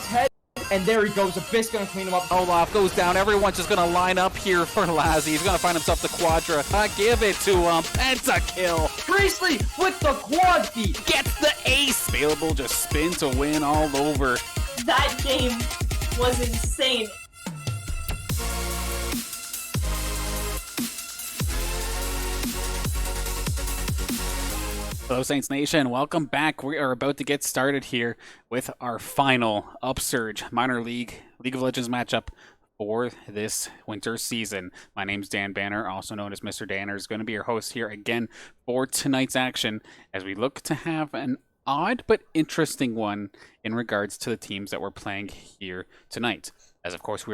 head, and there he goes. Abyss gonna clean him up. Olaf goes down. Everyone's just gonna line up here for Lazzy. He's gonna find himself the Quadra. Give it to him. Pentakill. Priestley with the quad feed. Gets the ace. Available, just spin to win all over. That game was insane. Hello Saints Nation, welcome back. We are about to get started here with our final Upsurge minor League of Legends matchup for this winter season. My name's Dan Banner, also known as Mr. Danner, is going to be your host here again for tonight's action as we look to have an odd but interesting one in regards to the teams that we're playing here tonight. As of course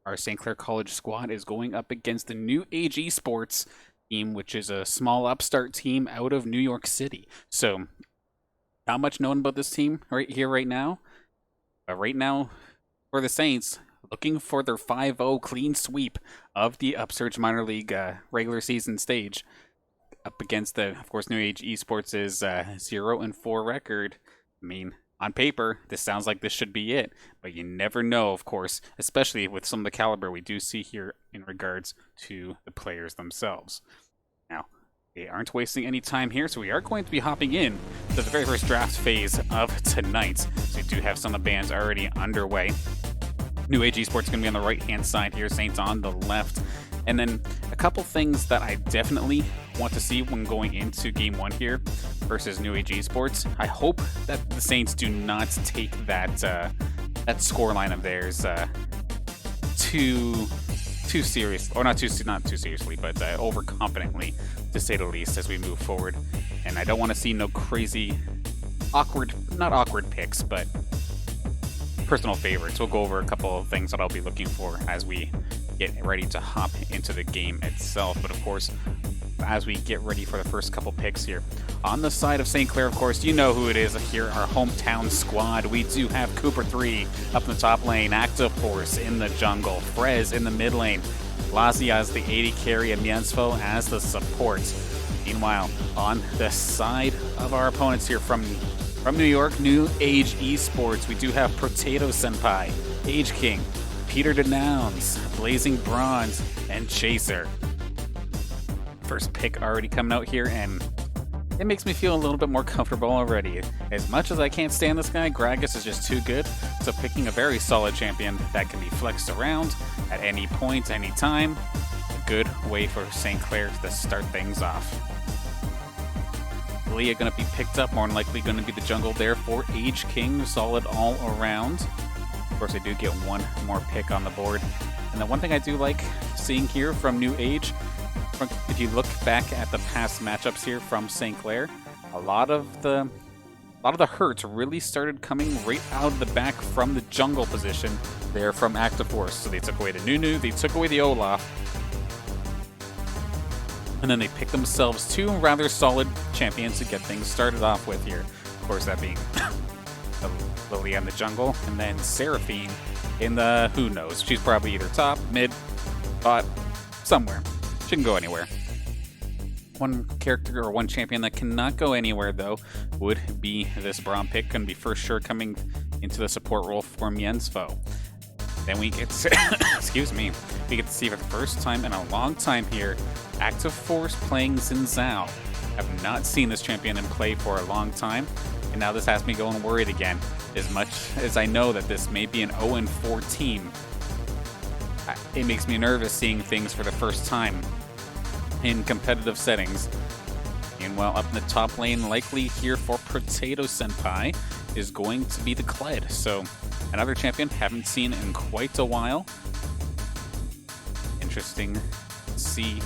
our St. Clair College squad is going up against the New Age Esports team, which is a small upstart team out of New York City. So, not much known about this team right here, right now. But right now, for the Saints, looking for their 5-0 clean sweep of the Upsurge minor league regular season stage, up against the, of course, New Age Esports' 0-4 record. I mean, on paper, this sounds like this should be it, but you never know, of course, especially with some of the caliber we do see here in regards to the players themselves. Now, they aren't wasting any time here, so we are going to be hopping in to the very first draft phase of tonight. So we do have some of the bands already underway. New Age Esports going to be on the right-hand side here, Saints on the left. And then a couple things that I definitely want to see when going into Game 1 here versus New Age Esports. I hope that the Saints do not take that scoreline of theirs too serious, or not too seriously, but overconfidently, to say the least, as we move forward. And I don't want to see no crazy, not awkward picks, but personal favorites. We'll go over a couple of things that I'll be looking for as we get ready to hop into the game itself. But of course, as we get ready for the first couple picks here, on the side of St. Clair, of course, you know who it is here, our hometown squad. We do have Cooper 3 up in the top lane, Active Force in the jungle, Frez in the mid lane, Lazzy as the 80 carry, and Miensfo as the support. Meanwhile, on the side of our opponents here from New York, New Age Esports, we do have Potato Senpai, Age King, Peter Denouns, Blazing Bronze, and Chaser. First pick already coming out here, and it makes me feel a little bit more comfortable already. As much as I can't stand this guy, Gragas is just too good, so picking a very solid champion that can be flexed around at any point, any time, a good way for St. Clair to start things off. Leah going to be picked up, more than likely going to be the jungle there for Age King, solid all around. Of course, I do get one more pick on the board. And the one thing I do like seeing here from New Age, if you look back at the past matchups here from St. Clair, a lot of the hurts really started coming right out of the back from the jungle position there from Active Force. So they took away the Nunu, they took away the Olaf, and then they picked themselves two rather solid champions to get things started off with here. Of course, that being Lily in the jungle, and then Seraphine in the who knows. She's probably either top, mid, bot, somewhere. She can go anywhere. One character or one champion that cannot go anywhere, though, would be this Braum pick. Going to be for sure coming into the support role for Miensfo. Then we get to, excuse me, we get to see for the first time in a long time here, Active Force playing Xin Zhao. I've not seen this champion in play for a long time, and now this has me going worried again. As much as I know that this may be an 0-4 team, it makes me nervous seeing things for the first time in competitive settings. Meanwhile, up in the top lane, likely here for Potato Senpai, is going to be the Kled. So, another champion haven't seen in quite a while. Interesting to see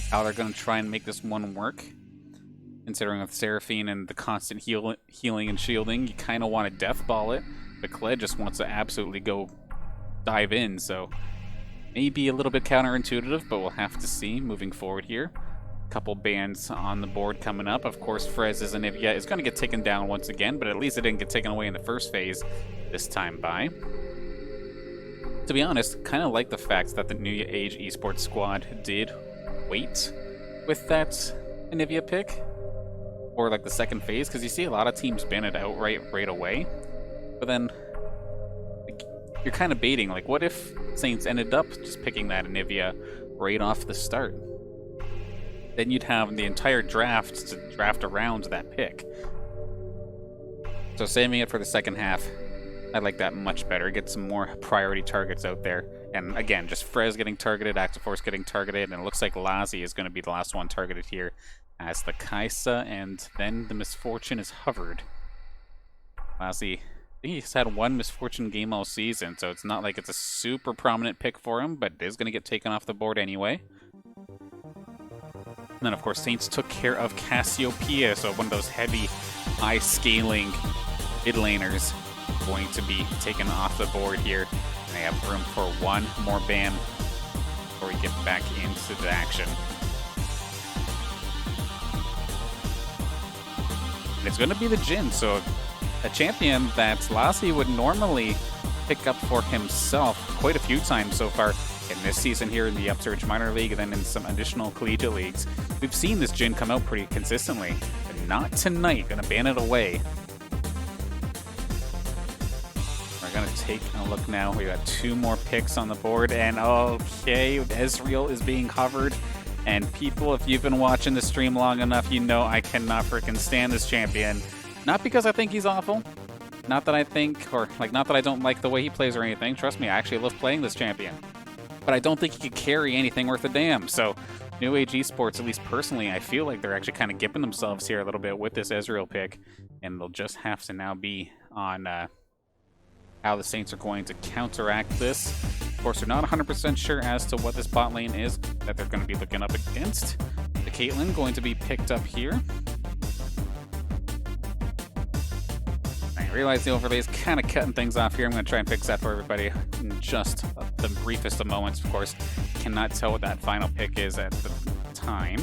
how they're going to try and make this one work. Considering with Seraphine and the constant healing and shielding, you kind of want to death ball it. But Kled just wants to absolutely go dive in, so maybe a little bit counterintuitive, but we'll have to see moving forward here. Couple bans on the board coming up. Of course, Frez and Nivea is going to get taken down once again, but at least it didn't get taken away in the first phase this time by. To be honest, kind of like the fact that the New Age Esports squad did wait with that Nivea pick, or like the second phase, because you see a lot of teams ban it outright right away. But then you're kind of baiting. Like, what if Saints ended up just picking that Anivia right off the start? Then you'd have the entire draft to draft around that pick. So saving it for the second half, I like that much better. Get some more priority targets out there. And again, just Frez getting targeted, Active Force getting targeted, and it looks like Lazi is going to be the last one targeted here as the Kaisa, and then the Misfortune is hovered. Lazi, I think he's had one Misfortune game all season, so it's not like it's a super prominent pick for him, but it is going to get taken off the board anyway. And then, of course, Saints took care of Cassiopeia, so one of those heavy, high-scaling mid laners going to be taken off the board here. And they have room for one more ban before we get back into the action. And it's going to be the Jhin, so a champion that Lassie would normally pick up for himself quite a few times so far in this season here in the Upsurge Minor League and then in some additional collegiate leagues. We've seen this Jhin come out pretty consistently, but not tonight. Going to ban it away. We're going to take a look now. We got two more picks on the board, and okay, Ezreal is being hovered. And people, if you've been watching the stream long enough, you know I cannot freaking stand this champion. Not because I think he's awful. Not that I think, or like, not that I don't like the way he plays or anything. Trust me, I actually love playing this champion. But I don't think he could carry anything worth a damn. So, New Age Esports, at least personally, I feel like they're actually kind of gipping themselves here a little bit with this Ezreal pick. And they'll just have to now be on how the Saints are going to counteract this. Of course, they're not 100% sure as to what this bot lane is that they're going to be looking up against. The Caitlyn going to be picked up here. I realize the overlay is kind of cutting things off here. I'm going to try and fix that for everybody in just the briefest of moments. Of course, cannot tell what that final pick is at the time.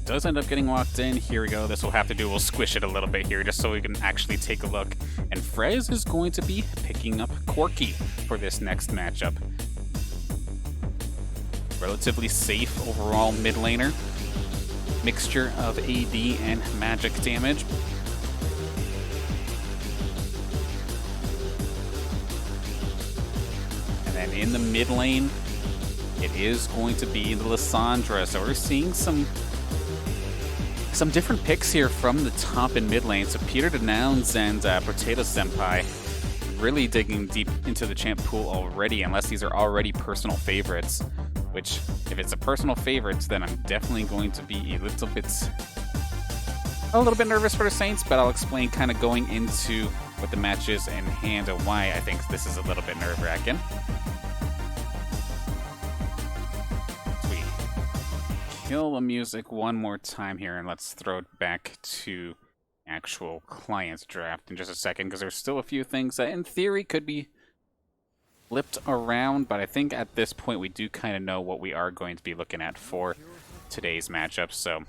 Does end up getting locked in. Here we go. This will have to do. We'll squish it a little bit here just so we can actually take a look. And Frez is going to be picking up Corki for this next matchup. Relatively safe overall mid laner. Mixture of AD and magic damage. And then in the mid lane, it is going to be the Lissandra. So we're seeing some different picks here from the top and mid lane. So Peter Denouns and Potato Senpai really digging deep into the champ pool already, unless these are already personal favorites. Which, if it's a personal favorite, then I'm definitely going to be a little bit nervous for the Saints, but I'll explain kind of going into what the match is in hand and why I think this is a little bit nerve-wracking. Kill the music one more time here, and let's throw it back to actual client's draft in just a second, because there's still a few things that in theory could be flipped around, but I think at this point we do kind of know what we are going to be looking at for today's matchup. So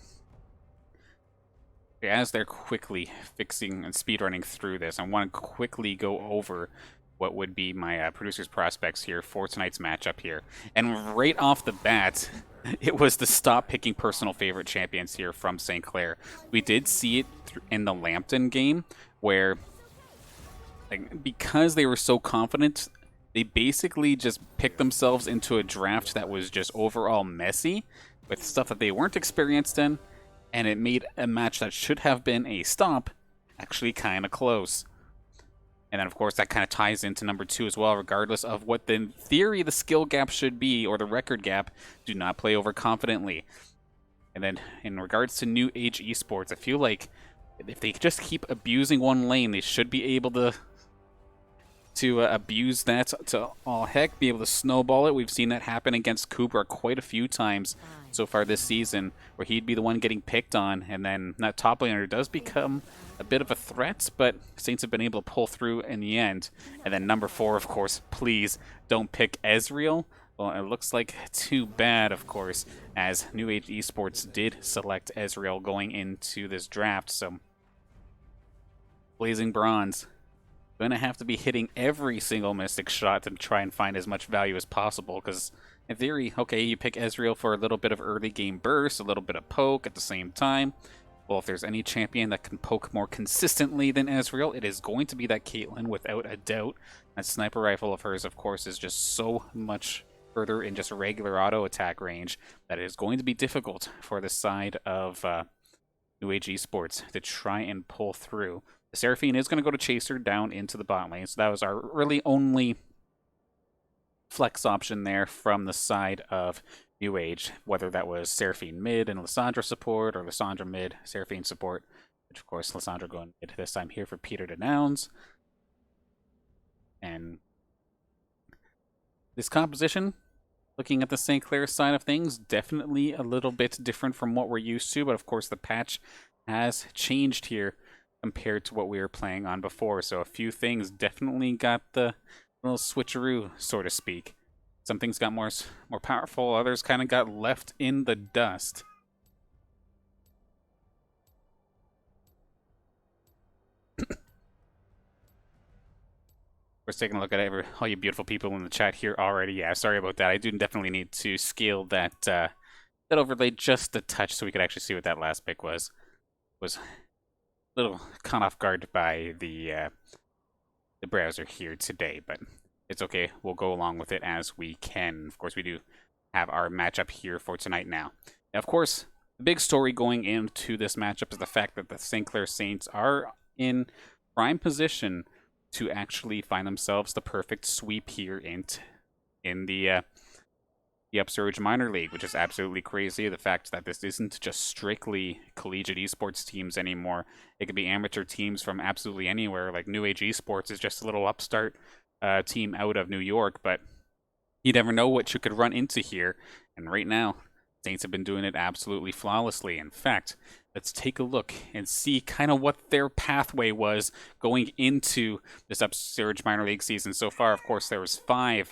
as they're quickly fixing and speedrunning through this, I want to quickly go over what would be my producer's prospects here for tonight's matchup here. And right off the bat, it was the stop picking personal favorite champions here from St. Clair. We did see it in the Lambton game where, like, because they were so confident, they basically just picked themselves into a draft that was just overall messy with stuff that they weren't experienced in, and it made a match that should have been a stop actually kind of close. And then, of course, that kind of ties into number 2 as well, regardless of what in theory the skill gap should be or the record gap. Do not play overconfidently. And then in regards to New Age Esports, I feel like if they just keep abusing one lane, they should be able to abuse that to all heck, be able to snowball it. We've seen that happen against Kubra quite a few times so far this season, where he'd be the one getting picked on, and then that top laner does become a bit of a threat, but Saints have been able to pull through in the end. And then number 4, of course, please don't pick Ezreal. Well, it looks like too bad, of course, as New Age Esports did select Ezreal going into this draft. So Blazing Bronze going to have to be hitting every single Mystic shot to try and find as much value as possible, because in theory, okay, you pick Ezreal for a little bit of early game burst, a little bit of poke at the same time. Well, if there's any champion that can poke more consistently than Ezreal, it is going to be that Caitlyn, without a doubt. That sniper rifle of hers, of course, is just so much further in just a regular auto attack range that it is going to be difficult for the side of New Age Esports to try and pull through. The Seraphine is going to go to Chaser down into the bot lane, so that was our really only flex option there from the side of New Age, whether that was Seraphine mid and Lissandra support, or Lissandra mid, Seraphine support, which of course Lissandra going mid this time here for Peter Denounce. And this composition, looking at the St. Clair side of things, definitely a little bit different from what we're used to, but of course the patch has changed here compared to what we were playing on before, so a few things definitely got the little switcheroo, so to speak. Some things got more powerful, others kind of got left in the dust. We're taking a look at all you beautiful people in the chat here already. Yeah, sorry about that. I do definitely need to scale that that overlay just a touch so we could actually see what that last pick was. Was a little caught off guard by the browser here today, but it's okay. We'll go along with it as we can. Of course, we do have our matchup here for tonight now. Now, of course, the big story going into this matchup is the fact that the St. Clair Saints are in prime position to actually find themselves the perfect sweep here in the Upsurge Minor League, which is absolutely crazy. The fact that this isn't just strictly collegiate esports teams anymore. It could be amateur teams from absolutely anywhere. Like New Age Esports is just a little upstart team out of New York, but you never know what you could run into here. And right now, Saints have been doing it absolutely flawlessly. In fact, let's take a look and see kind of what their pathway was going into this Upsurge Minor League season so far. Of course, there was 4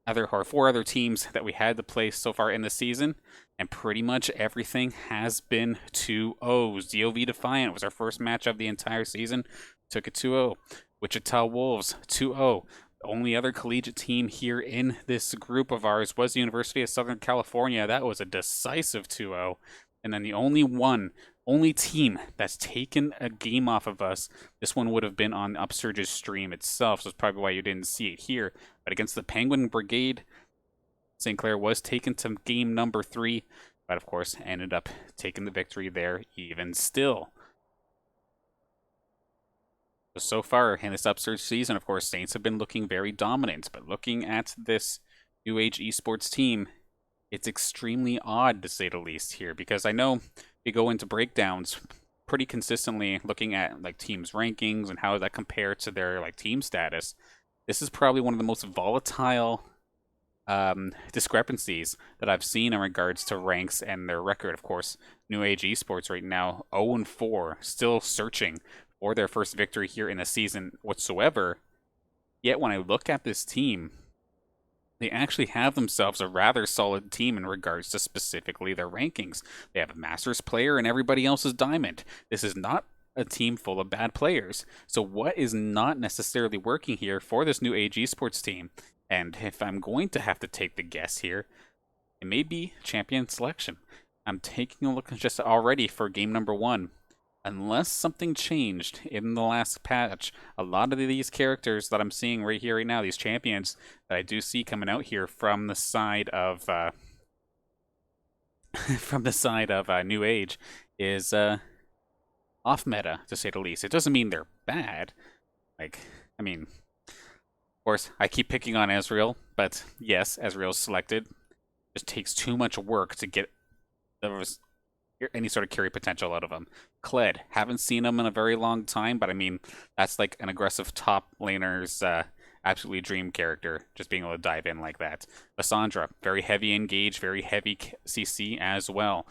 other teams that we had to play so far in the season, and pretty much everything has been 2-0. DOV Defiant was our first match of the entire season. Took it 2-0. Wichita Wolves, 2-0. The only other collegiate team here in this group of ours was the University of Southern California. That was a decisive 2-0. And then the only team that's taken a game off of us, this one would have been on Upsurge's stream itself, so it's probably why you didn't see it here. But against the Penguin Brigade, St. Clair was taken to game number 3, but of course ended up taking the victory there even still. So far in this Upsurge season, of course, Saints have been looking very dominant, but looking at this New Age Esports team, it's extremely odd to say the least here, because I know we go into breakdowns pretty consistently looking at like teams' rankings and how that compare to their like team status. This is probably one of the most volatile discrepancies that I've seen in regards to ranks and their record. Of course, New Age Esports right now 0-4, still searching for their first victory here in the season whatsoever. Yet when I look at this team, they actually have themselves a rather solid team in regards to specifically their rankings. They have a Masters player and everybody else is Diamond. This is not a team full of bad players. So what is not necessarily working here for this New Age Esports team? And if I'm going to have to take the guess here, it may be champion selection. I'm taking a look just already for game number 1. Unless something changed in the last patch, a lot of these characters that I'm seeing right here, right now, these champions that I do see coming out here from the side of New Age is off meta, to say the least. It doesn't mean they're bad. Like, I mean, of course, I keep picking on Ezreal, but yes, Ezreal's selected. It just takes too much work to get any sort of carry potential out of him. Clair, haven't seen him in a very long time, but I mean, that's like an aggressive top laner's absolutely dream character, just being able to dive in like that. Lissandra, very heavy engage, very heavy CC as well.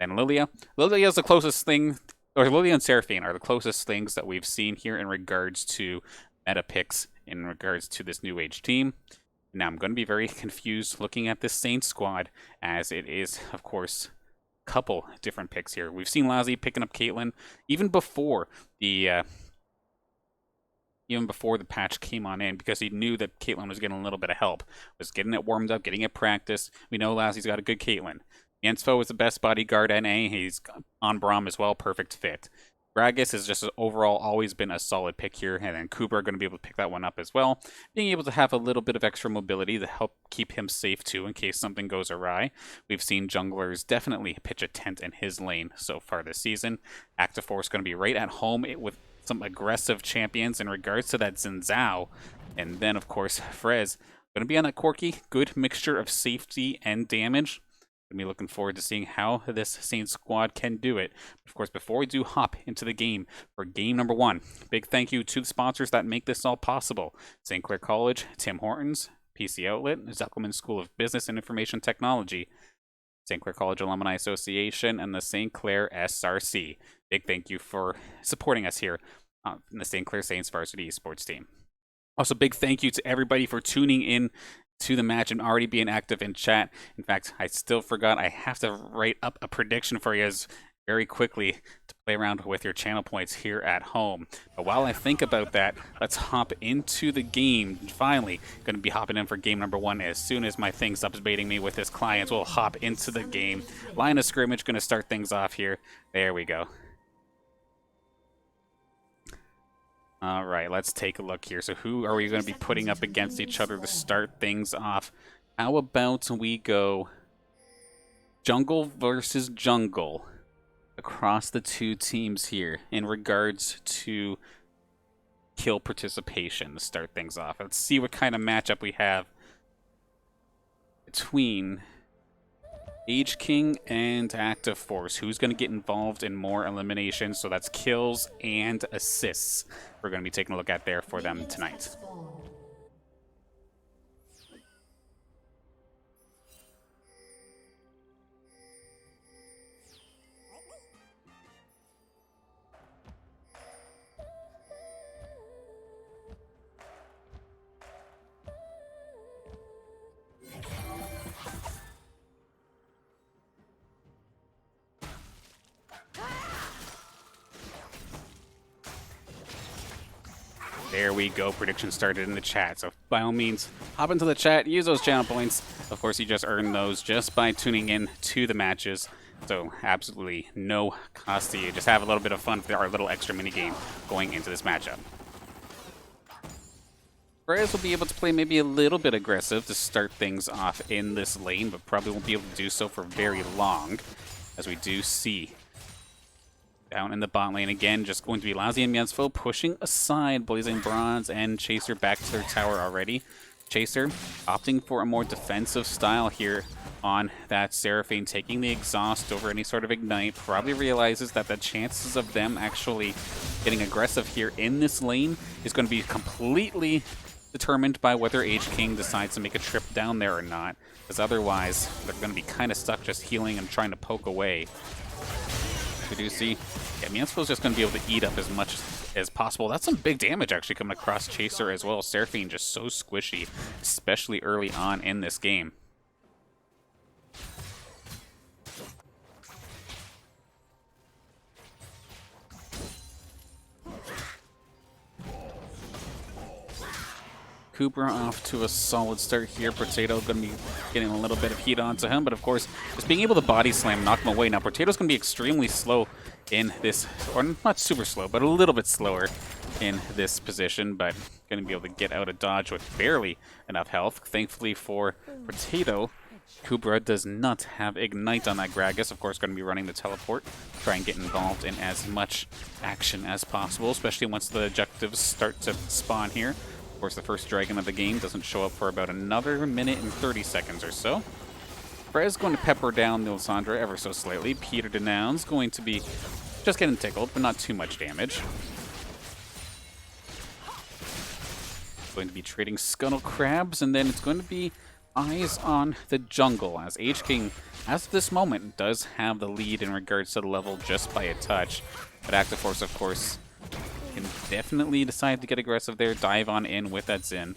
And Lilia is the closest thing, or Lilia and Seraphine are the closest things that we've seen here in regards to meta picks in regards to this New Age team. Now, I'm going to be very confused looking at this Saints squad, as it is, of course, couple different picks here. We've seen Lazzy picking up Caitlyn even before the even before the patch came on in, because he knew that Caitlyn was getting a little bit of help, was getting it warmed up, getting it practiced. We know Lassy's got a good Caitlyn. Yansfo is the best bodyguard NA. He's on Braum as well, perfect fit. Gragas has just overall always been a solid pick here, and then Cooper are going to be able to pick that one up as well. Being able to have a little bit of extra mobility to help keep him safe too in case something goes awry. We've seen junglers definitely pitch a tent in his lane so far this season. Active Force going to be right at home with some aggressive champions in regards to that Xin Zhao. And then, of course, Frez going to be on that quirky, good mixture of safety and damage. Gonna be looking forward to seeing how this Saints squad can do it. Of course, before we do hop into the game for game number 1, big thank you to the sponsors that make this all possible. St. Clair College, Tim Hortons, PC Outlet, Zuckelman School of Business and Information Technology, St. Clair College Alumni Association, and the St. Clair SRC. Big thank you for supporting us here in the St. Clair Saints varsity esports team. Also, big thank you to everybody for tuning in to the match and already being active in chat. In fact, I still forgot I have to write up a prediction for you very quickly to play around with your channel points here at home. But while I think about that, let's hop into the game. Finally, going to be hopping in for game number 1 as soon as my thing's updating me with his clients. We'll hop into the game. Line of scrimmage, going to start things off here. There we go. All right, let's take a look here. So who are we going to be putting up against each other to start things off? How about we go jungle versus jungle across the two teams here in regards to kill participation to start things off. Let's see what kind of matchup we have between Age King and Active Force. Who's going to get involved in more eliminations? So that's kills and assists we're going to be taking a look at there for them tonight. There we go. Prediction started in the chat. So by all means, hop into the chat, use those channel points. Of course, you just earn those just by tuning in to the matches. So absolutely no cost to you. Just have a little bit of fun for our little extra mini game going into this matchup. Frez will be able to play maybe a little bit aggressive to start things off in this lane, but probably won't be able to do so for very long, as we do see down in the bot lane again, just going to be Lassie and Miansfo pushing aside Blazing Bronze and Chaser back to their tower already. Chaser opting for a more defensive style here on that Seraphine, taking the exhaust over any sort of ignite. Probably realizes that the chances of them actually getting aggressive here in this lane is going to be completely determined by whether Age King decides to make a trip down there or not, because otherwise they're going to be kind of stuck just healing and trying to poke away. We do see, yeah, Miansfo's just going to be able to eat up as much as possible. That's some big damage actually coming across Chaser as well. Seraphine just so squishy, especially early on in this game. Cooper off to a solid start here. Potato going to be getting a little bit of heat onto him, but of course, just being able to body slam, knock him away. Now, Potato's going to be extremely slow in this, or not super slow, but a little bit slower in this position, but going to be able to get out of dodge with barely enough health. Thankfully for Potato, Kubra does not have Ignite on that Gragas. Of course, going to be running the teleport, try and get involved in as much action as possible, especially once the objectives start to spawn here. Of course, the first dragon of the game doesn't show up for about another minute and 30 seconds or so. Frez going to pepper down Nilsandra ever so slightly. Peter Denoun's going to be just getting tickled, but not too much damage. Going to be trading Scuttle Crabs, and then it's going to be eyes on the jungle, as Age King, as of this moment, does have the lead in regards to the level just by a touch. But Active Force, of course, can definitely decide to get aggressive there, dive on in with that Xin.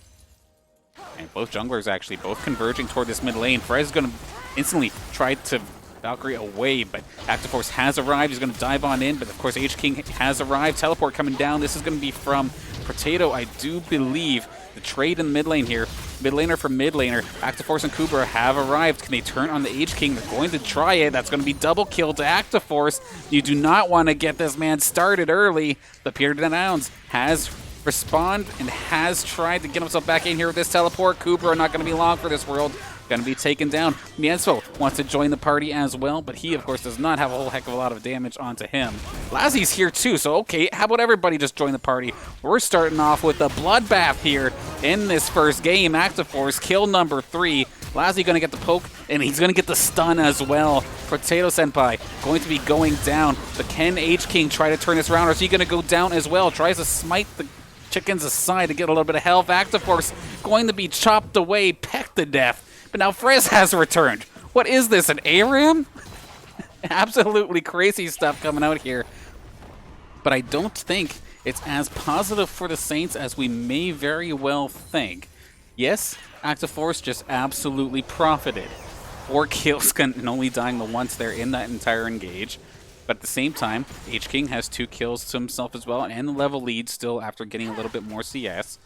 And both junglers actually both converging toward this mid lane. Frez is going to instantly try to Valkyrie away, but Active Force has arrived. He's going to dive on in, but of course H-King has arrived. Teleport coming down. This is going to be from Potato, I do believe. The trade in the mid lane here. Mid laner from mid laner. Active Force and Kubra have arrived. Can they turn on the H-King? They're going to try it. That's going to be double kill to Active Force. You do not want to get this man started early. The Peter Downs has responded and has tried to get himself back in here with this teleport. Kubra not going to be long for this world. Going to be taken down. Miensfo wants to join the party as well, but he, of course, does not have a whole heck of a lot of damage onto him. Lazzie's here too, so okay, how about everybody just join the party? We're starting off with a bloodbath here in this first game. Active Force, kill number 3. Lazzie going to get the poke, and he's going to get the stun as well. Potato Senpai going to be going down. But can H-King try to turn this around, or is he going to go down as well? Tries to smite the chickens aside to get a little bit of health. Active Force going to be chopped away, pecked to death. But now Frez has returned. What is this, an ARAM? Absolutely crazy stuff coming out here. But I don't think it's as positive for the Saints as we may very well think. Yes, Active Force just absolutely profited. 4 kills and only dying the once there in that entire engage. But at the same time, H-King has 2 kills to himself as well, and the level lead still after getting a little bit more CS.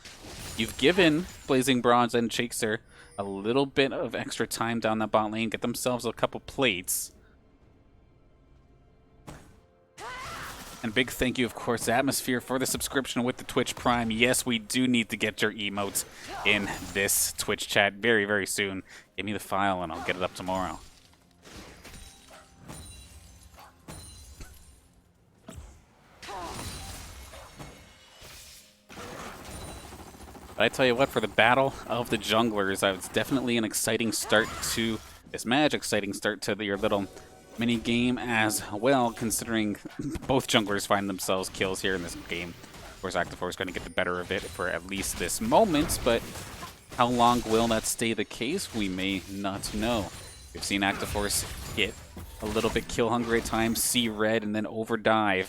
You've given Blazing Bronze and Shakespeare a little bit of extra time down that bot lane, get themselves a couple plates. And big thank you, of course, Atmosphere, for the subscription with the Twitch Prime. Yes, we do need to get your emotes in this Twitch chat very, very soon. Give me the file and I'll get it up tomorrow. But I tell you what, for the Battle of the Junglers, it's definitely an exciting start to this match, exciting start to your little mini game as well, considering both junglers find themselves kills here in this game. Of course, Active Force is going to get the better of it for at least this moment, but how long will that stay the case? We may not know. We've seen Active Force get a little bit kill hungry at times, see red, and then overdive.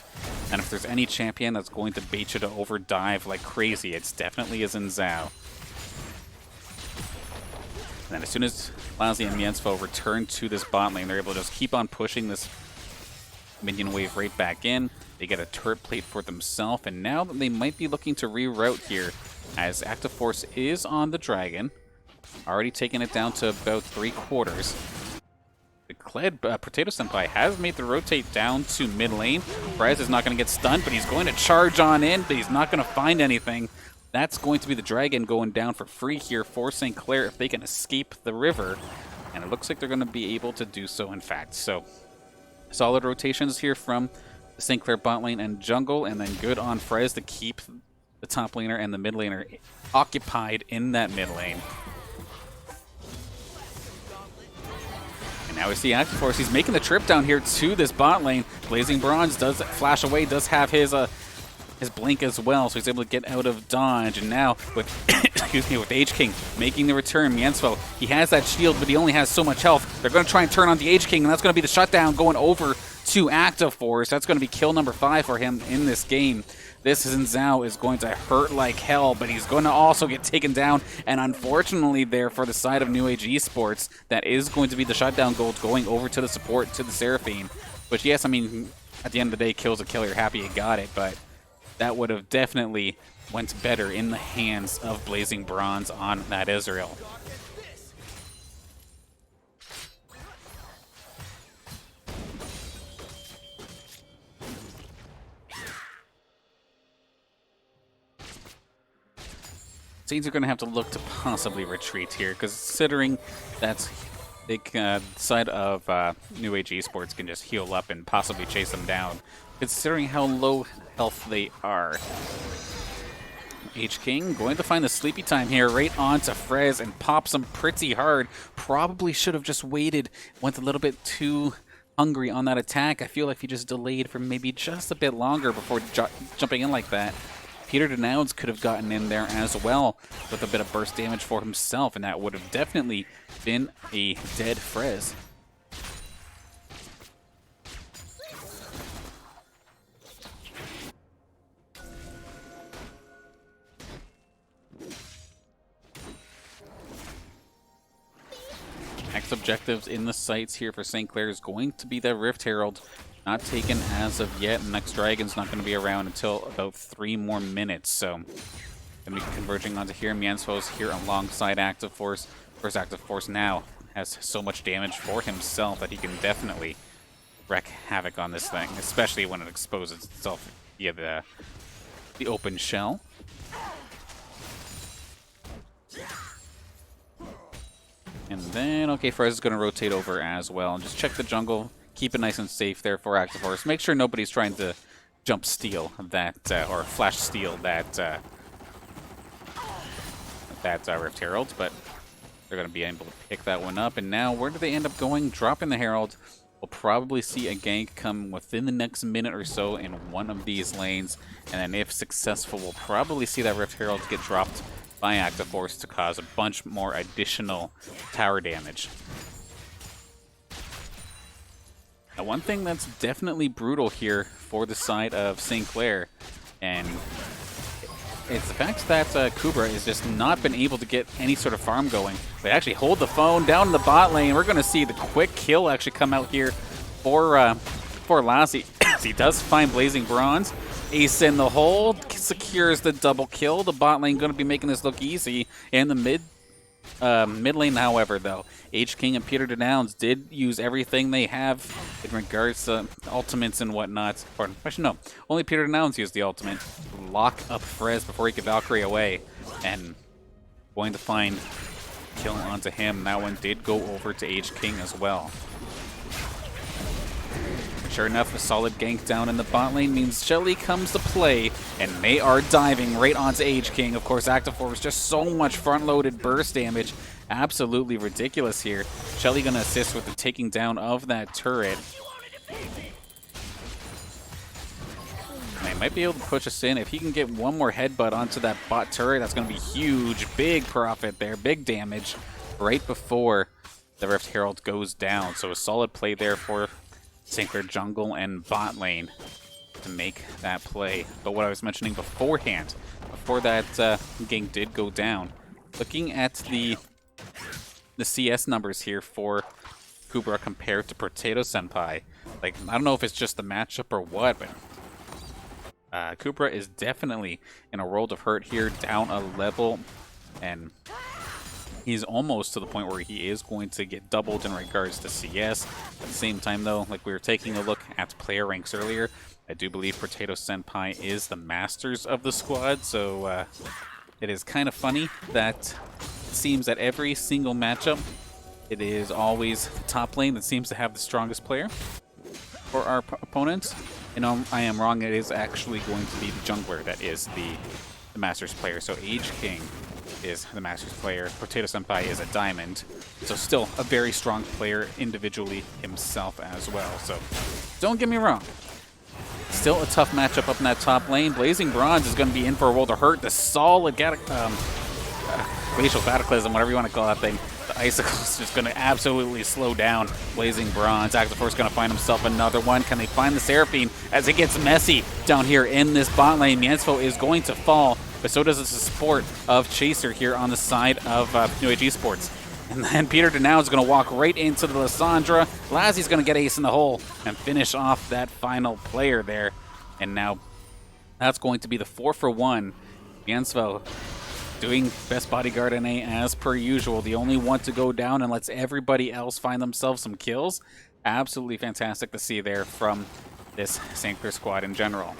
And if there's any champion that's going to bait you to overdive like crazy, it's definitely is in Zhao. And then as soon as Lazzie and Miensfo return to this bot lane, they're able to just keep on pushing this minion wave right back in. They get a turret plate for themselves, and now they might be looking to reroute here, as Active Force is on the dragon, already taking it down to about 3/4. The Clair, Potato Senpai has made the rotate down to mid lane. Frez is not going to get stunned, but he's going to charge on in, but he's not going to find anything. That's going to be the dragon going down for free here for St. Clair if they can escape the river. And it looks like they're going to be able to do so, in fact. So, solid rotations here from the St. Clair bot lane and jungle, and then good on Frez to keep the top laner and the mid laner occupied in that mid lane. Now we see Active Force. He's making the trip down here to this bot lane. Blazing Bronze does flash away, does have his blink as well, so he's able to get out of dodge. And now with excuse me, with H-King making the return, Miensfo, he has that shield, but he only has so much health. They're going to try and turn on the H-King, and that's going to be the shutdown going over to Active Force. That's going to be kill number 5 for him in this game. This Zhao is going to hurt like hell, but he's going to also get taken down. And unfortunately there for the side of New Age Esports, that is going to be the shutdown gold going over to the support, to the Seraphine. Which, yes, I mean, at the end of the day, kill's a kill. You're happy you got it, but that would have definitely went better in the hands of Blazing Bronze on that Israel. Saints are going to have to look to possibly retreat here, considering that's the side of New Age Esports can just heal up and possibly chase them down, considering how low health they are. H-King going to find the sleepy time here right onto Frez and pops him pretty hard. Probably should have just waited, went a little bit too hungry on that attack. I feel like he just delayed for maybe just a bit longer before jumping in like that. Peter Downs could have gotten in there as well with a bit of burst damage for himself, and that would have definitely been a dead Frez. objectives in the sights here for St. Clair is going to be that Rift Herald. Not taken as of yet. Next Dragon's not going to be around until about 3 more minutes. So, going to be converging onto here. Miensfo's here alongside Active Force. Of course, Active Force now has so much damage for himself that he can definitely wreak havoc on this thing, especially when it exposes itself via the open shell. And then, okay, Frez is going to rotate over as well. And just check the jungle. Keep it nice and safe there for Active Force. Make sure nobody's trying to jump steal that, or flash steal that Rift Herald, but they're going to be able to pick that one up. And now, where do they end up going? Dropping the Herald. We'll probably see a gank come within the next minute or so in one of these lanes. And then if successful, we'll probably see that Rift Herald get dropped by Active Force to cause a bunch more additional tower damage. Now, one thing that's definitely brutal here for the side of St. Clair, and it's the fact that Kubra has just not been able to get any sort of farm going. They actually hold the phone down in the bot lane. We're going to see the quick kill actually come out here for Lassie. He does find Blazing Bronze. Ace in the hole, secures the double kill. The bot lane going to be making this look easy. And the mid lane, however, though, H-King and Peter Denowns did use everything they have in regards to ultimates and whatnot. Or, actually, no. Only Peter Denowns used the ultimate. Lock up Frez before he could Valkyrie away. And going to find kill onto him. That one did go over to H-King as well. Sure enough, a solid gank down in the bot lane means Shelly comes to play, and they are diving right onto H-King. Of course, Active Force, just so much front-loaded burst damage. Absolutely ridiculous here. Shelly going to assist with the taking down of that turret. And they might be able to push us in. If he can get one more headbutt onto that bot turret, that's going to be huge. Big profit there, big damage right before the Rift Herald goes down. So a solid play there for St. Clair jungle and bot lane to make that play. But what I was mentioning beforehand, before that gank did go down, looking at the CS numbers here for Kubra compared to Potato Senpai, like, I don't know if it's just the matchup or what, but Kubra is definitely in a world of hurt here, down a level, and he's almost to the point where he is going to get doubled in regards to CS. At the same time, though, like we were taking a look at player ranks earlier, I do believe Potato Senpai is the masters of the squad, so it is kind of funny that it seems that every single matchup, it is always the top lane that seems to have the strongest player for our opponents. And I am wrong, it is actually going to be the jungler that is the Masters player. So H-King is the Masters player. Potato Senpai is a diamond. So still a very strong player individually himself as well. So don't get me wrong. Still a tough matchup up in that top lane. Blazing Bronze is going to be in for a world of hurt. The solid glacial cataclysm, whatever you want to call that thing. The icicle is just going to absolutely slow down Blazing Bronze. Active Force going to find himself another one. Can they find the Seraphine as it gets messy down here in this bot lane? Miensfo is going to fall, but so does the support of Chaser here on the side of New Age Esports. And then Peter Denowns is going to walk right into the Lissandra. Lassie's going to get ace in the hole and finish off that final player there. And now that's going to be the 4-for-1. Miensfo doing best bodyguard NA as per usual. The only one to go down and lets everybody else find themselves some kills. Absolutely fantastic to see there from this St. Clair squad in general.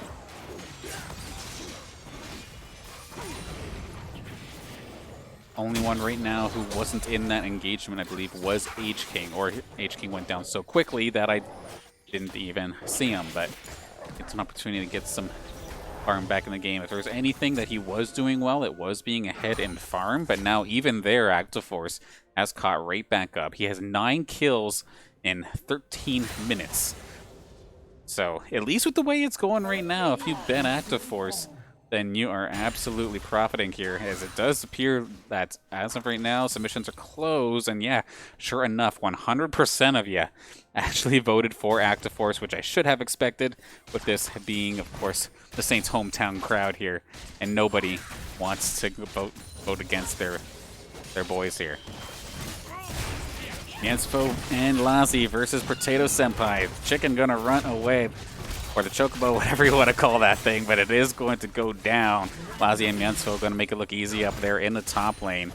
Only one right now who wasn't in that engagement, I believe, was H-King. Or H-King went down so quickly that I didn't even see him. But it's an opportunity to get some farm back in the game. If there was anything that he was doing well, it was being ahead in farm. But now even there, Active Force has caught right back up. He has 9 kills in 13 minutes. So at least with the way it's going right now, if you bet Active Force, then you are absolutely profiting here, as it does appear that as of right now, submissions are closed, and yeah, sure enough, 100% of you actually voted for Active Force, which I should have expected, with this being, of course, the Saints' hometown crowd here, and nobody wants to vote against their boys here. Yansfo and Lazi versus Potato Senpai. Chicken gonna run away. Or the Chocobo, whatever you want to call that thing, but it is going to go down. Lazi and Yansfo going to make it look easy up there in the top lane.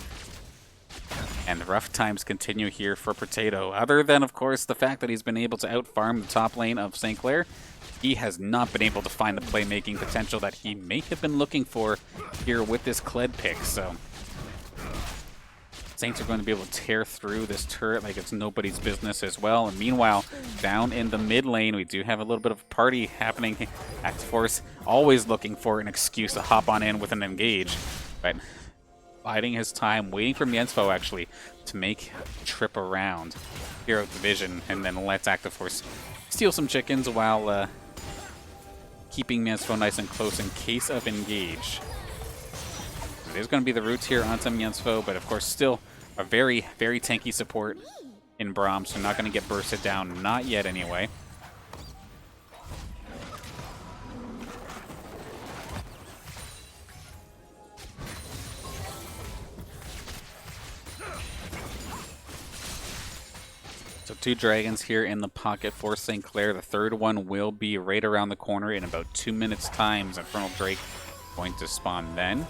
And rough times continue here for Potato. Other than, of course, the fact that he's been able to outfarm the top lane of St. Clair, he has not been able to find the playmaking potential that he may have been looking for here with this Kled pick. So Saints are going to be able to tear through this turret like it's nobody's business as well. And meanwhile, down in the mid lane, we do have a little bit of a party happening. Actiforce always looking for an excuse to hop on in with an engage. But biding his time, waiting for Miensfo actually to make a trip around Hero Division, and then lets Actiforce steal some chickens while keeping Miensfo nice and close in case of engage. There's going to be the roots here onto Miensfo, but of course still a very, very tanky support in Braum, so not going to get bursted down, not yet anyway. So 2 dragons here in the pocket for St. Clair. The third one will be right around the corner in about 2 minutes' time. Infernal Drake going to spawn then.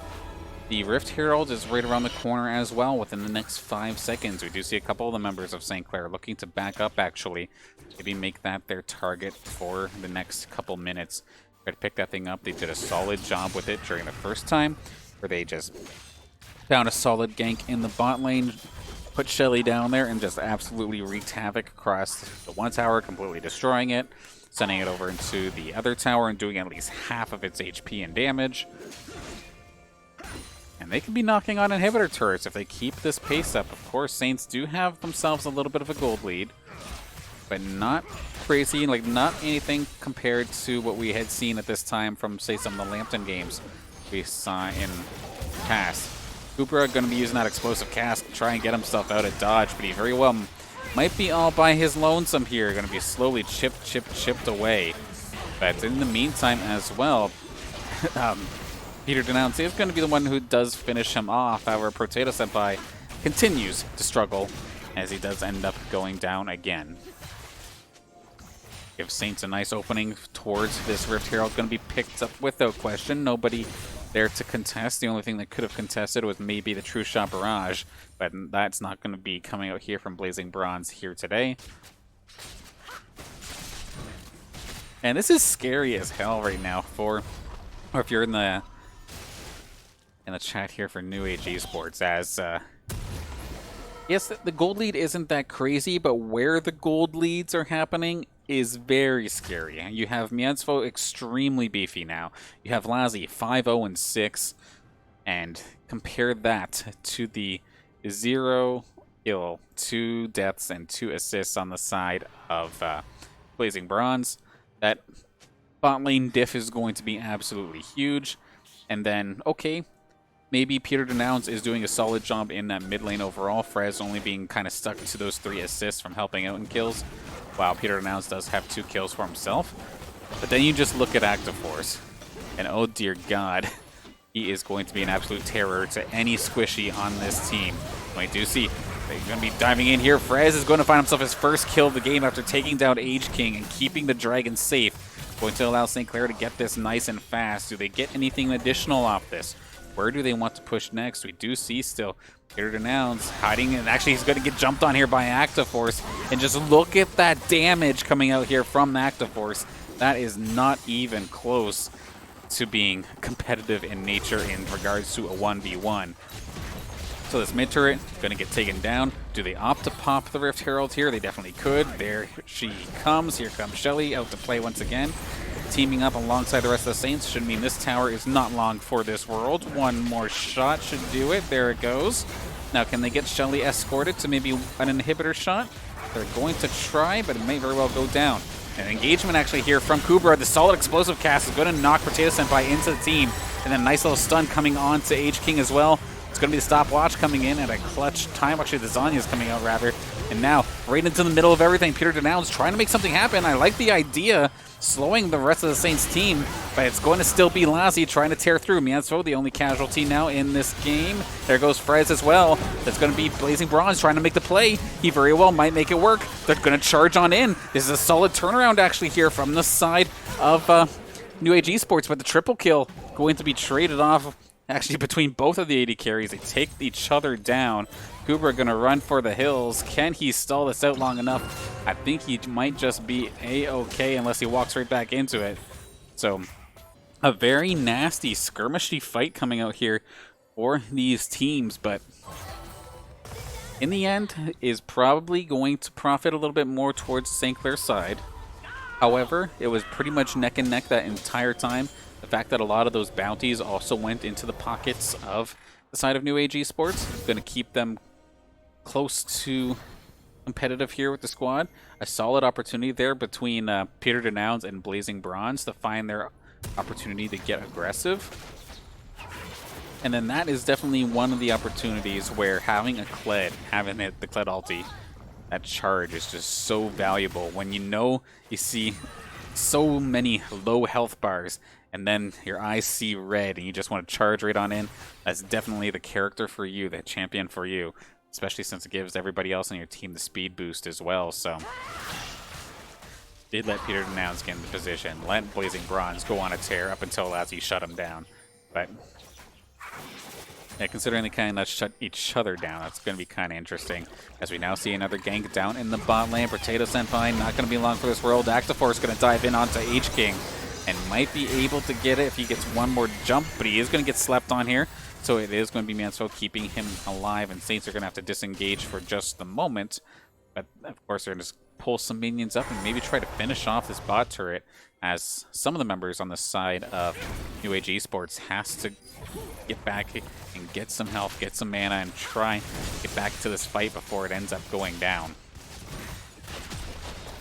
The Rift Herald is right around the corner as well within the next 5 seconds. We do see a couple of the members of St. Clair looking to back up actually. Maybe make that their target for the next couple minutes. Try to pick that thing up. They did a solid job with it during the first time, where they just found a solid gank in the bot lane, put Shelly down there, and just absolutely wreaked havoc across the one tower, completely destroying it, sending it over into the other tower and doing at least half of its HP and damage. And they could be knocking on inhibitor turrets if they keep this pace up. Of course, Saints do have themselves a little bit of a gold lead, but not crazy, like not anything compared to what we had seen at this time from, say, some of the Lambton games we saw in the past. Cooper going to be using that explosive cast to try and get himself out of dodge, but he very well might be all by his lonesome here. Going to be slowly chipped away. But in the meantime as well, Peter Denounce is going to be the one who does finish him off. However, Potato Senpai continues to struggle as he does end up going down again. Give Saints a nice opening towards this Rift Herald. Going to be picked up without question. Nobody there to contest. The only thing that could have contested was maybe the True Shot Barrage, but that's not going to be coming out here from Blazing Bronze here today. And this is scary as hell right now or if you're in the chat here for New Age Esports, as yes, the gold lead isn't that crazy, but where the gold leads are happening is very scary. You have Miensfo extremely beefy now. You have Lazi 5-0-6, and compare that to the 0 kill, 2 deaths, and 2 assists on the side of Blazing Bronze. That bot lane diff is going to be absolutely huge. And then, okay, maybe Peter Denounce is doing a solid job in that mid lane overall. Frez only being kind of stuck to those 3 assists from helping out in kills, while Peter Denounce does have 2 kills for himself. But then you just look at Actiforce, and oh dear God, he is going to be an absolute terror to any squishy on this team. We do see they're going to be diving in here. Frez is going to find himself his first kill of the game after taking down Age King and keeping the dragon safe. Going to allow St. Clair to get this nice and fast. Do they get anything additional off this? Where do they want to push next? We do see still Peter Denounce hiding, and actually he's going to get jumped on here by Actiforce. And just look at that damage coming out here from Actiforce. That is not even close to being competitive in nature in regards to a 1v1. So this mid turret going to get taken down. Do they opt to pop the Rift Herald here? They definitely could. There she comes. Here comes Shelly out to play once again. Teaming up alongside the rest of the Saints should mean this tower is not long for this world. One more shot should do it. There it goes. Now, can they get Shelly escorted to maybe an inhibitor shot? They're going to try, but it may very well go down. An engagement actually here from Kubra. The solid explosive cast is going to knock Potato Senpai into the team. And then a nice little stun coming on to Age King as well. It's going to be the stopwatch coming in at a clutch time. Actually, the Zanya is coming out rather. And now, right into the middle of everything, Peter Denounce trying to make something happen. I like the idea, slowing the rest of the Saints team, but it's going to still be Lassie trying to tear through. Mianzo, the only casualty now in this game. There goes Frez as well. That's going to be Blazing Bronze trying to make the play. He very well might make it work. They're going to charge on in. This is a solid turnaround actually here from the side of New Age Esports, but the triple kill going to be traded off actually between both of the AD carries. They take each other down. Kubra going to run for the hills. Can he stall this out long enough? I think he might just be A-okay unless he walks right back into it. So a very nasty skirmishy fight coming out here for these teams, but in the end is probably going to profit a little bit more towards St. Clair's side. However, it was pretty much neck and neck that entire time. The fact that a lot of those bounties also went into the pockets of the side of New Age Esports, going to keep them close to competitive here with the squad. A solid opportunity there between Peter Denounce and Blazing Bronze to find their opportunity to get aggressive. And then that is definitely one of the opportunities where having a Kled, having the Kled ulti, that charge is just so valuable when you see so many low health bars and then your eyes see red and you just want to charge right on in. That's definitely the character for you, the champion for you, especially since it gives everybody else on your team the speed boost as well. So did let Peter Denounce get into position, let Blazing Bronze go on a tear up until Lassie shut him down. But yeah, considering they kind of shut each other down, that's going to be kind of interesting. As we now see another gank down in the bot lane. Potato Senpai not going to be long for this world. Actiforce going to dive in onto H-King and might be able to get it if he gets one more jump, but he is going to get slept on here. So it is going to be Mansfield keeping him alive, and Saints are going to have to disengage for just the moment. But of course, they're going to pull some minions up and maybe try to finish off this bot turret, as some of the members on the side of New Age Esports has to get back and get some health, get some mana, and try to get back to this fight before it ends up going down.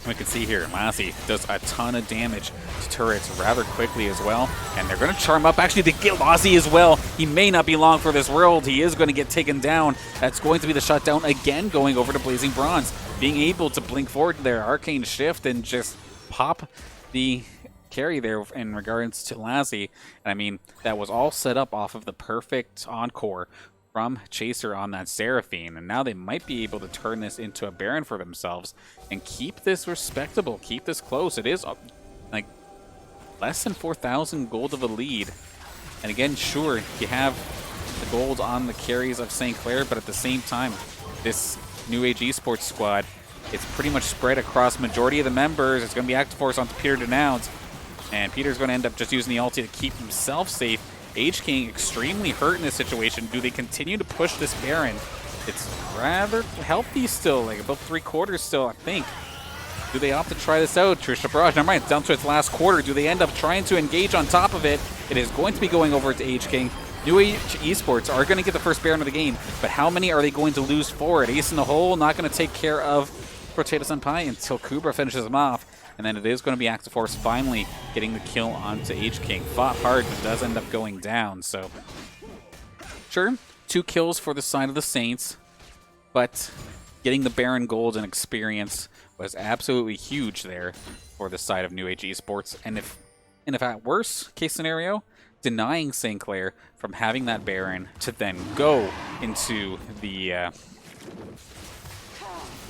We can see here, Lassie does a ton of damage to turrets rather quickly as well, and they're going to charm up. Actually, they get Lassie as well. He may not be long for this world. He is going to get taken down. That's going to be the shutdown again, going over to Blazing Bronze. Being able to blink forward to their Arcane Shift and just pop the carry there in regards to Lassie. And I mean, that was all set up off of the perfect encore from Chaser on that Seraphine, and now they might be able to turn this into a Baron for themselves and keep this respectable, keep this close. It is like less than 4,000 gold of a lead, and again, sure, you have the gold on the carries of St. Clair, but at the same time, this New Age Esports squad, it's pretty much spread across majority of the members. It's going to be Actiforce onto Peter Denounce, and Peter's going to end up just using the ulti to keep himself safe. H-King extremely hurt in this situation. Do they continue to push this Baron? It's rather healthy still, like about 3/4 still, I think. Do they opt to try this out? Trisha Barrage, never mind, it's down to its last quarter. Do they end up trying to engage on top of it? It is going to be going over to H-King. New Age Esports are going to get the first Baron of the game, but how many are they going to lose forward? Ace in the hole, not going to take care of Potato Senpai until Kubra finishes him off. And then it is going to be Actiforce finally getting the kill onto H-King. Fought hard, but does end up going down. So, sure, 2 kills for the side of the Saints, but getting the Baron gold and experience was absolutely huge there for the side of New Age Esports. And if at worst case scenario, denying St. Clair from having that Baron to then go into the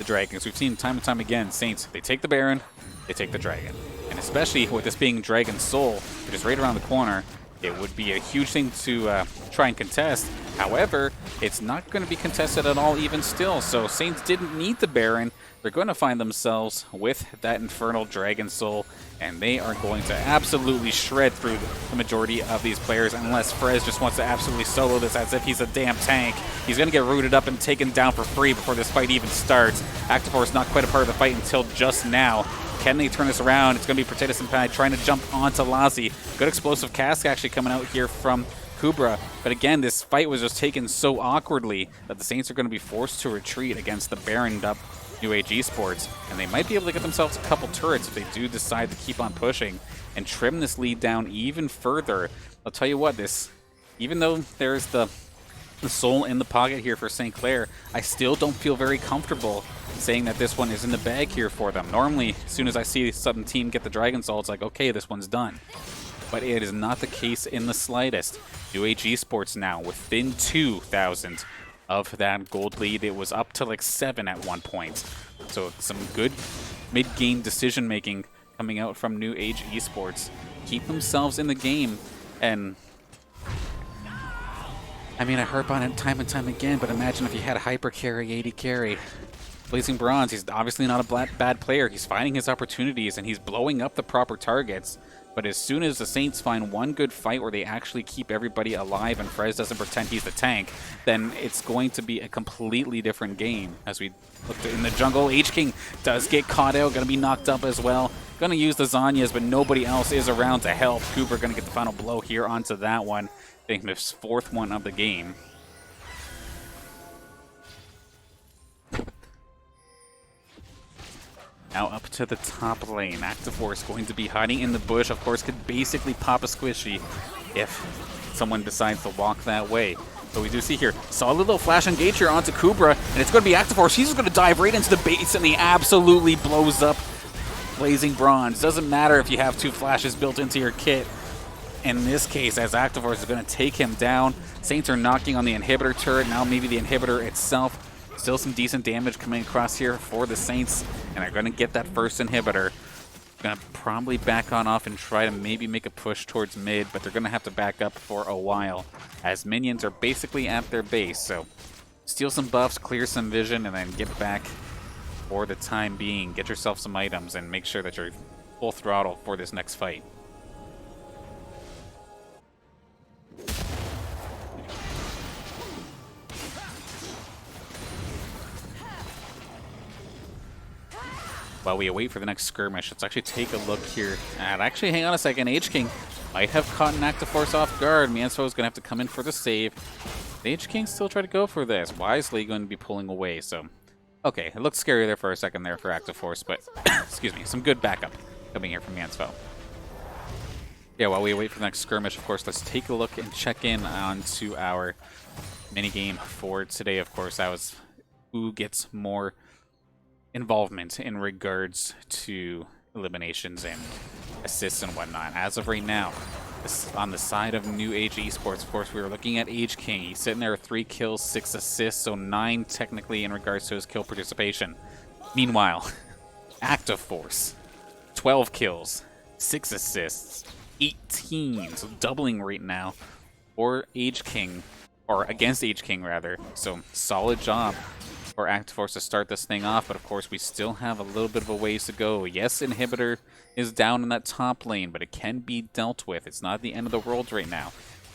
Dragons. We've seen time and time again, Saints, they take the Baron, they take the Dragon. And especially with this being Dragon Soul, which is right around the corner, it would be a huge thing to try and contest. However, it's not going to be contested at all even still, so Saints didn't need the Baron. They're going to find themselves with that Infernal Dragon Soul, and they are going to absolutely shred through the majority of these players unless Frez just wants to absolutely solo this as if he's a damn tank. He's going to get rooted up and taken down for free before this fight even starts. Actiforce not quite a part of the fight until just now. Can they turn this around? It's going to be Potato Senpai trying to jump onto Lassie. Good explosive cast actually coming out here from Kubra. But again, this fight was just taken so awkwardly that the Saints are going to be forced to retreat against the Baroned up New Age Esports. And they might be able to get themselves a couple turrets if they do decide to keep on pushing and trim this lead down even further. I'll tell you what, even though there's the the soul in the pocket here for St. Clair. I still don't feel very comfortable saying that this one is in the bag here for them. Normally, as soon as I see some team get the Dragon Soul, it's like, okay, this one's done. But it is not the case in the slightest. New Age Esports now within 2,000 of that gold lead. It was up to like 7 at one point. So some good mid-game decision-making coming out from New Age Esports. Keep themselves in the game. And I mean, I harp on it time and time again, but imagine if you had a hyper carry, 80 carry. Blazing Bronze, he's obviously not a bad player. He's finding his opportunities and he's blowing up the proper targets. But as soon as the Saints find one good fight where they actually keep everybody alive and Frez doesn't pretend he's the tank, then it's going to be a completely different game. As we look in the jungle, H-King does get caught out, going to be knocked up as well. Going to use the Zanyas, but nobody else is around to help. Cooper going to get the final blow here onto that one. I think his 4th one of the game. Now up to the top lane. Activeforce going to be hiding in the bush. Of course, could basically pop a squishy if someone decides to walk that way. But we do see here, solid little flash engage here onto Kubra, and it's going to be Activeforce. He's just going to dive right into the base, and he absolutely blows up Blazing Bronze. Doesn't matter if you have 2 flashes built into your kit. In this case, as Activeforce is going to take him down. Saints are knocking on the inhibitor turret. Now maybe the inhibitor itself. Still some decent damage coming across here for the Saints, and they're going to get that first inhibitor. Going to probably back on off and try to maybe make a push towards mid, but they're going to have to back up for a while as minions are basically at their base. So steal some buffs, clear some vision, and then get back for the time being. Get yourself some items and make sure that you're full throttle for this next fight. While we await for the next skirmish, let's actually take a look here. And actually, hang on a second. H-King might have caught an Activeforce off guard. Mianso is going to have to come in for the save. The H-King still try to go for this. Wisely going to be pulling away. So, okay, it looked scary there for a second there for Activeforce, but excuse me, some good backup coming here from Mianso. Yeah, while we await for the next skirmish, of course, let's take a look and check in onto our minigame for today. Of course, that was who gets more involvement in regards to eliminations and assists and whatnot. As of right now, on the side of New Age Esports, of course, we were looking at H-King. He's sitting there with 3 kills, 6 assists, so 9 technically in regards to his kill participation. Meanwhile, Activeforce, 12 kills, 6 assists, 18, so doubling right now for H-King, or against H-King rather. So solid job for Activeforce to start this thing off, but of course we still have a little bit of a ways to go. Yes, inhibitor is down in that top lane, but it can be dealt with. It's not the end of the world right now.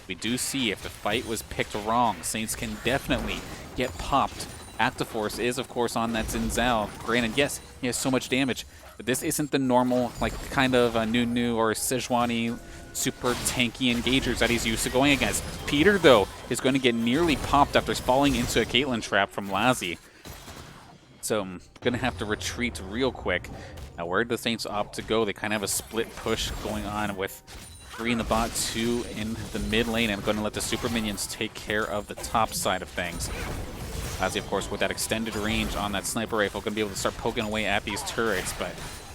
We do see if the fight was picked wrong, Saints can definitely get popped. Activeforce is of course on that Xin Zhao. Granted, yes, he has so much damage, but this isn't the normal like kind of a Nunu or Sejuani super tanky engagers that he's used to going against. Peter, though, is going to get nearly popped after falling into a Caitlyn trap from Lazzy. So I'm going to have to retreat real quick. Now, where do the Saints opt to go? They kind of have a split push going on with 3 in the bot, 2 in the mid lane. I'm going to let the super minions take care of the top side of things. Lazzy, of course, with that extended range on that sniper rifle, going to be able to start poking away at these turrets, but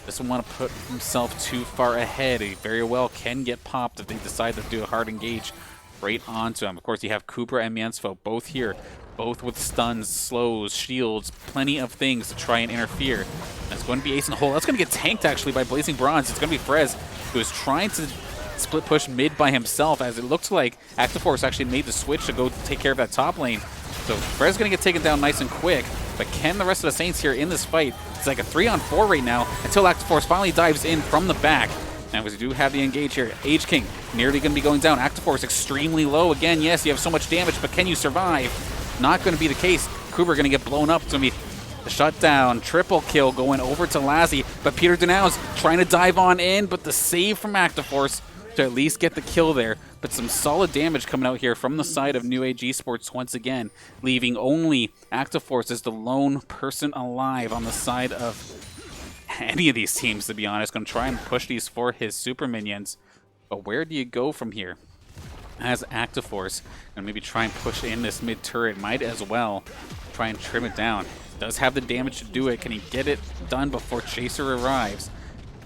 doesn't want to put himself too far ahead. He very well can get popped if they decide to do a hard engage right onto him. Of course, you have Cooper and Miansfo both here, both with stuns, slows, shields, plenty of things to try and interfere. That's going to be ace in the hole. That's going to get tanked, actually, by Blazing Bronze. It's going to be Frez, who is trying to split push mid by himself, as it looks like Activeforce actually made the switch to go take care of that top lane. So Frez is going to get taken down nice and quick, but can the rest of the Saints here in this fight? It's like a 3-on-4 right now until Activeforce finally dives in from the back. Now, we do have the engage here. H-King nearly going to be going down. Activeforce extremely low. Again, yes, you have so much damage, but can you survive? Not going to be the case. Cooper going to get blown up. It's going to be the shutdown. Triple kill going over to Lazzy, but Peter Dunow's trying to dive on in, but the save from Activeforce to at least get the kill there. But some solid damage coming out here from the side of New Age Esports once again, leaving only Activeforce as the lone person alive on the side of any of these teams, to be honest. Going to try and push these for his super minions. But where do you go from here? as Active Force, and maybe try and push in this mid turret. Might as well try and trim it down. Does have the damage to do it. Can he get it done before Chaser arrives?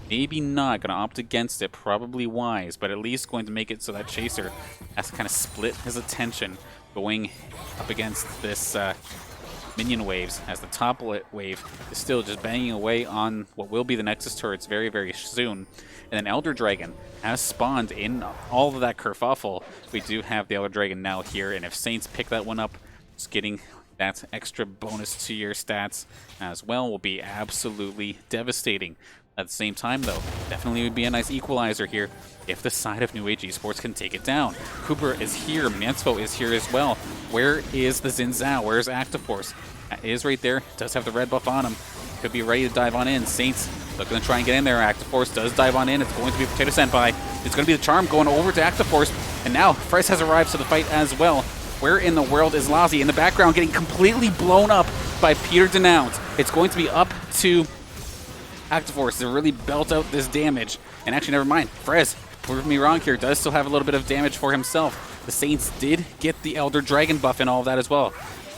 Maybe not. Going to opt against it. Probably wise, but at least going to make it so that Chaser has to kind of split his attention going up against this minion waves, as the top wave is still just banging away on what will be the Nexus turrets very, very soon. And then Elder Dragon has spawned in all of that kerfuffle. We do have the Elder Dragon now here, and if Saints pick that one up, just getting that extra bonus to your stats as well will be absolutely devastating. At the same time, though, definitely would be a nice equalizer here if the side of New Age Esports can take it down. Kubra is here. Mansfo is here as well. Where is the Xin Zhao? Where's Active Force? That is right there. Does have the red buff on him. Could be ready to dive on in. Saints looking to try and get in there. Active Force does dive on in. It's going to be Potato Senpai. It's going to be the charm going over to Active Force. And now Frez has arrived to the fight as well. Where in the world is Lazi? In the background, getting completely blown up by Peter Denounce. It's going to be up to Active Force to really belt out this damage. And actually, never mind. Frez, prove me wrong here, does still have a little bit of damage for himself. The Saints did get the Elder Dragon buff and all of that as well.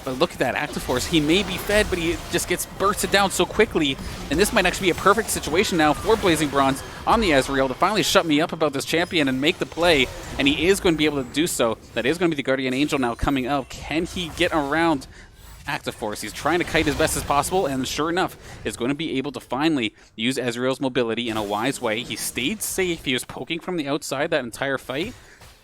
But look at that, Active Force. He may be fed, but he just gets bursted down so quickly. And this might actually be a perfect situation now for Blazing Bronze on the Ezreal to finally shut me up about this champion and make the play. And he is going to be able to do so. That is going to be the Guardian Angel now coming up. Can he get around Active Force? He's trying to kite as best as possible, and sure enough, is going to be able to finally use Ezreal's mobility in a wise way. He stayed safe. He was poking from the outside that entire fight.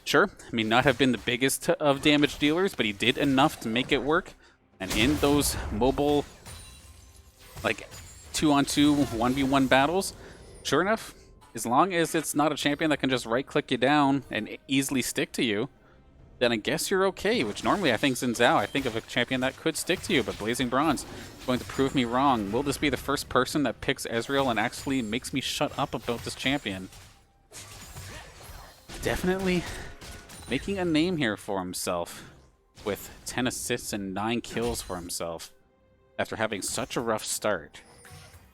Sure, may not have been the biggest of damage dealers, but he did enough to make it work. And in those mobile, like, 2-on-2, 1v1 battles, sure enough, as long as it's not a champion that can just right-click you down and easily stick to you, then I guess you're okay, which normally I think Xin Zhao, I think of a champion that could stick to you, but Blazing Bronze is going to prove me wrong. Will this be the first person that picks Ezreal and actually makes me shut up about this champion? Definitely making a name here for himself with 10 assists and 9 kills for himself after having such a rough start.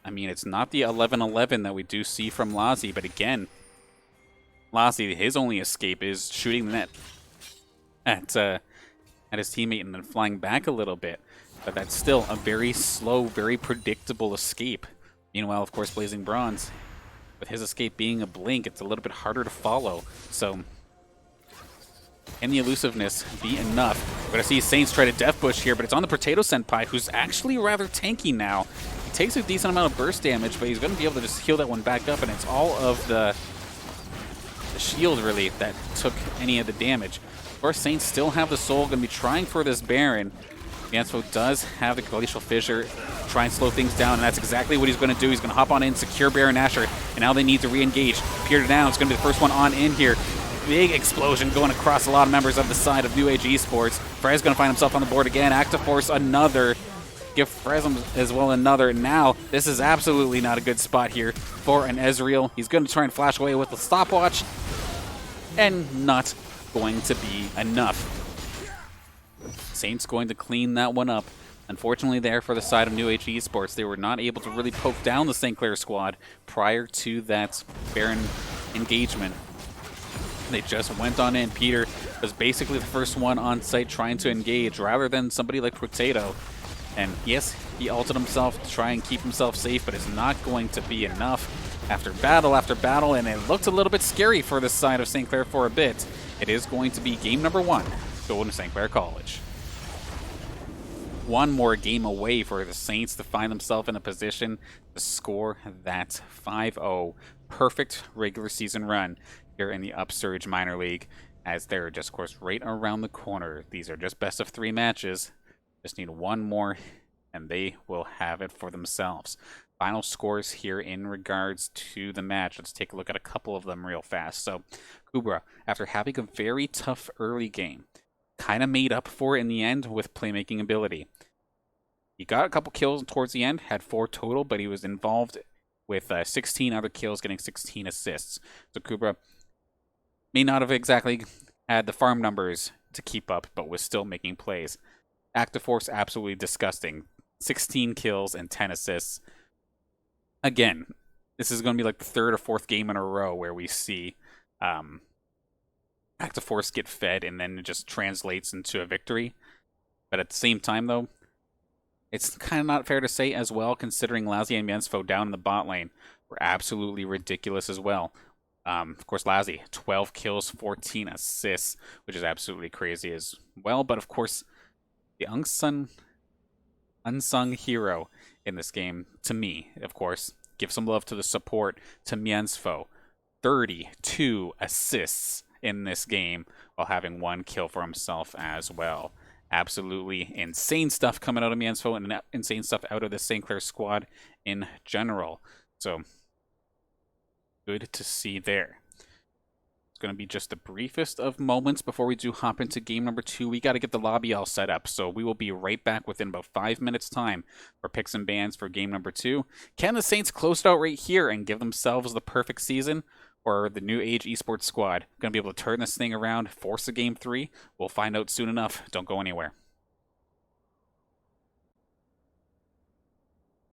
I mean, it's not the 11-11 that we do see from Lazi, but again, Lazi, his only escape is shooting the net at his teammate and then flying back a little bit. But that's still a very slow, very predictable escape. Meanwhile, of course, Blazing Bronze, with his escape being a blink, it's a little bit harder to follow. So, can the elusiveness be enough? We're going to see Saints try to Death Bush here, but it's on the Potato Senpai, who's actually rather tanky now. He takes a decent amount of burst damage, but he's going to be able to just heal that one back up, and it's all of the shield, really, that took any of the damage. Of course, Saints still have the soul, going to be trying for this Baron. Mansfo does have the Glacial Fissure, try and slow things down, and that's exactly what he's going to do. He's going to hop on in, secure Baron Nashor, and now they need to re-engage. Peter down, it's going to be the first one on in here. Big explosion going across a lot of members of the side of New Age Esports. Frez going to find himself on the board again. Active Force, another. Give Frez as well another. Now, this is absolutely not a good spot here for an Ezreal. He's going to try and flash away with the stopwatch, and not going to be enough. Saints going to clean that one up. Unfortunately there for the side of New Age Esports, they were not able to really poke down the St. Clair squad prior to that Baron engagement. They just went on in. Peter was basically the first one on site trying to engage rather than somebody like Potato. And yes, he ulted himself to try and keep himself safe, but it's not going to be enough after battle, and it looked a little bit scary for this side of St. Clair for a bit. It is going to be game number 1, going to St. Clair College. One more game away for the Saints to find themselves in a position to score that 5-0 perfect regular season run here in the Upsurge Minor League, as they're just, of course, right around the corner. These are just best of 3 matches. Just need one more, and they will have it for themselves. Final scores here in regards to the match. Let's take a look at a couple of them real fast. So, Kubra, after having a very tough early game, kind of made up for it in the end with playmaking ability. He got a couple kills towards the end, had 4 total, but he was involved with 16 other kills, getting 16 assists. So Kubra may not have exactly had the farm numbers to keep up, but was still making plays. Active Force, absolutely disgusting. 16 kills and 10 assists. Again, this is going to be like the 3rd or 4th game in a row where we see active force get fed, and then it just translates into a victory. But at the same time, though, it's kind of not fair to say as well, considering Lazzy and Miensfo down in the bot lane were absolutely ridiculous as well. Of course, Lazzy, 12 kills, 14 assists, which is absolutely crazy as well. But of course, the unsung hero in this game, to me, of course, give some love to the support, to Miensfo. 32 assists in this game while having 1 kill for himself as well. Absolutely insane stuff coming out of Miensfo and insane stuff out of the St. Clair squad in general. So, good to see there. It's going to be just the briefest of moments before we do hop into game number 2. We got to get the lobby all set up, so we will be right back within about 5 minutes time for picks and bans for game number 2. Can the Saints close it out right here and give themselves the perfect season? Or the new age esports squad going to be able to turn this thing around, force a game 3? We'll find out soon enough. Don't go anywhere.